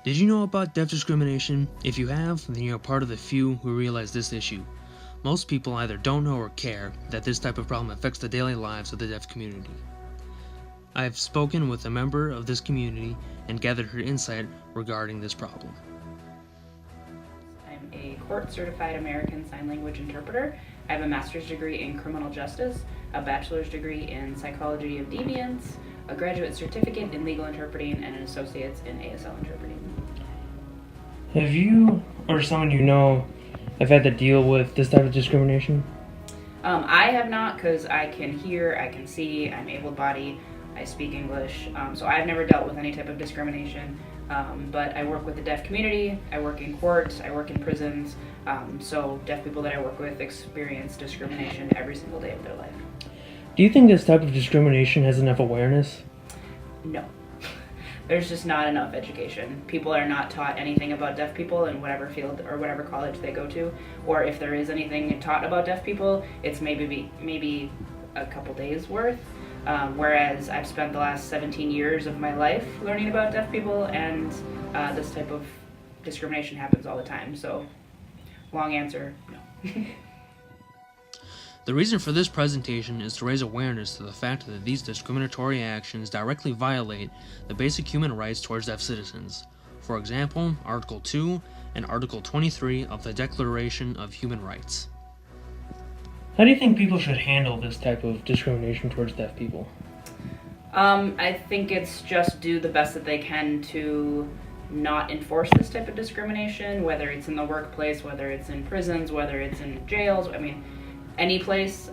Did you know about deaf discrimination? If you have, then you're part of the few who realize this issue. Most people either don't know or care that this type of problem affects the daily lives of the deaf community. I have spoken with a member of this community and gathered her insight regarding this problem. I'm a court-certified American Sign Language interpreter. I have a master's degree in criminal justice, a bachelor's degree in psychology of deviance, a graduate certificate in legal interpreting, and an associate's in ASL interpreting. Have you or someone you know have had to deal with this type of discrimination? I have not, because I can hear, I can see, I'm able-bodied, I speak English, so I've never dealt with any type of discrimination. But I work with the deaf community, I work in courts, I work in prisons, so deaf people that I work with experience discrimination every single day of their life. Do you think this type of discrimination has enough awareness? No. There's just not enough education. People are not taught anything about deaf people in whatever field or whatever college they go to, or if there is anything taught about deaf people, it's maybe a couple days worth. Whereas I've spent the last 17 years of my life learning about deaf people, and this type of discrimination happens all the time. So, long answer, no. The reason for this presentation is to raise awareness to the fact that these discriminatory actions directly violate the basic human rights towards deaf citizens. For example, Article 2 and Article 23 of the Declaration of Human Rights. How do you think people should handle this type of discrimination towards deaf people? I think it's just do the best that they can to not enforce this type of discrimination, whether it's in the workplace, whether it's in prisons, whether it's in jails, any place.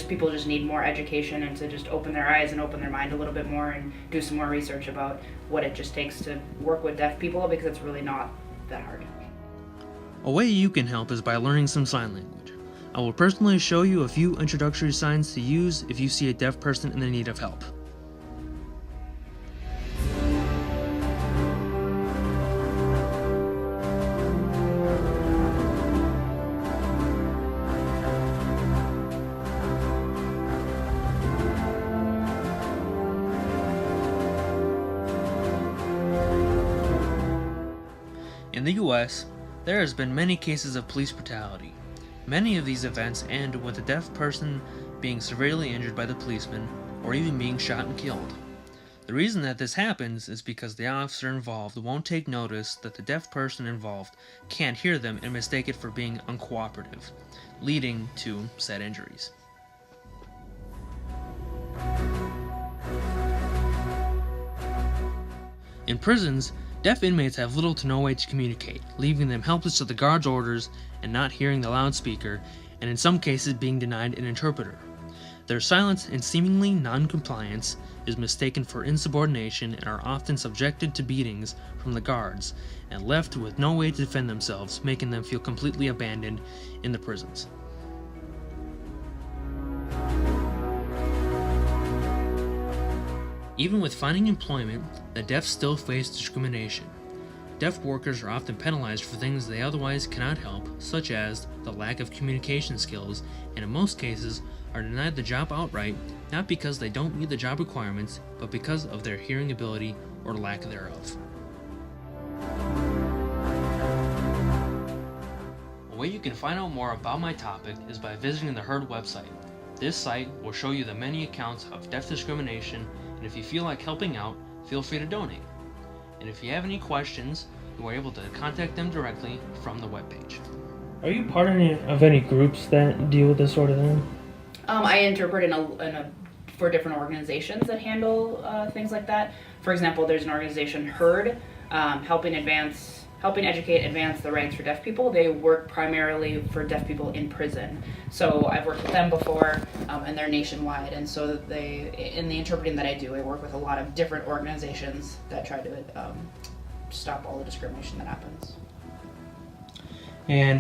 People just need more education and to just open their eyes and open their mind a little bit more and do some more research about what it just takes to work with deaf people, because it's really not that hard. A way you can help is by learning some sign language. I will personally show you a few introductory signs to use if you see a deaf person in the need of help. In the US, there has been many cases of police brutality. Many of these events end with a deaf person being severely injured by the policeman, or even being shot and killed. The reason that this happens is because the officer involved won't take notice that the deaf person involved can't hear them and mistake it for being uncooperative, leading to said injuries. In prisons, deaf inmates have little to no way to communicate, leaving them helpless to the guard's orders and not hearing the loudspeaker, and in some cases being denied an interpreter. Their silence and seemingly non-compliance is mistaken for insubordination and are often subjected to beatings from the guards and left with no way to defend themselves, making them feel completely abandoned in the prisons. Even with finding employment, the deaf still face discrimination. Deaf workers are often penalized for things they otherwise cannot help, such as the lack of communication skills, and in most cases are denied the job outright, not because they don't meet the job requirements, but because of their hearing ability or lack thereof. A way you can find out more about my topic is by visiting the HERD website. This site will show you the many accounts of deaf discrimination, and if you feel like helping out, feel free to donate. And if you have any questions, you are able to contact them directly from the webpage. Are you part of any groups that deal with this sort of thing? I interpret for different organizations that handle things like that. For example, there's an organization, HERD, helping educate, advance the rights for deaf people. They work primarily for deaf people in prison. So I've worked with them before, and they're nationwide. And so in the interpreting that I do, I work with a lot of different organizations that try to stop all the discrimination that happens. And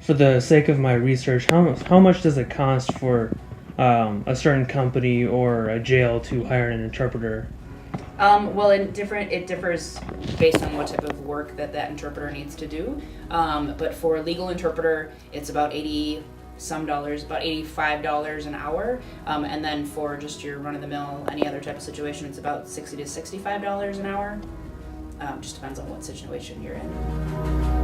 for the sake of my research, how much does it cost for a certain company or a jail to hire an interpreter? Well, it differs based on what type of work that interpreter needs to do. But for a legal interpreter, it's about $85 an hour. And then for just your run-of-the-mill, any other type of situation, it's about $60 to $65 an hour. Just depends on what situation you're in.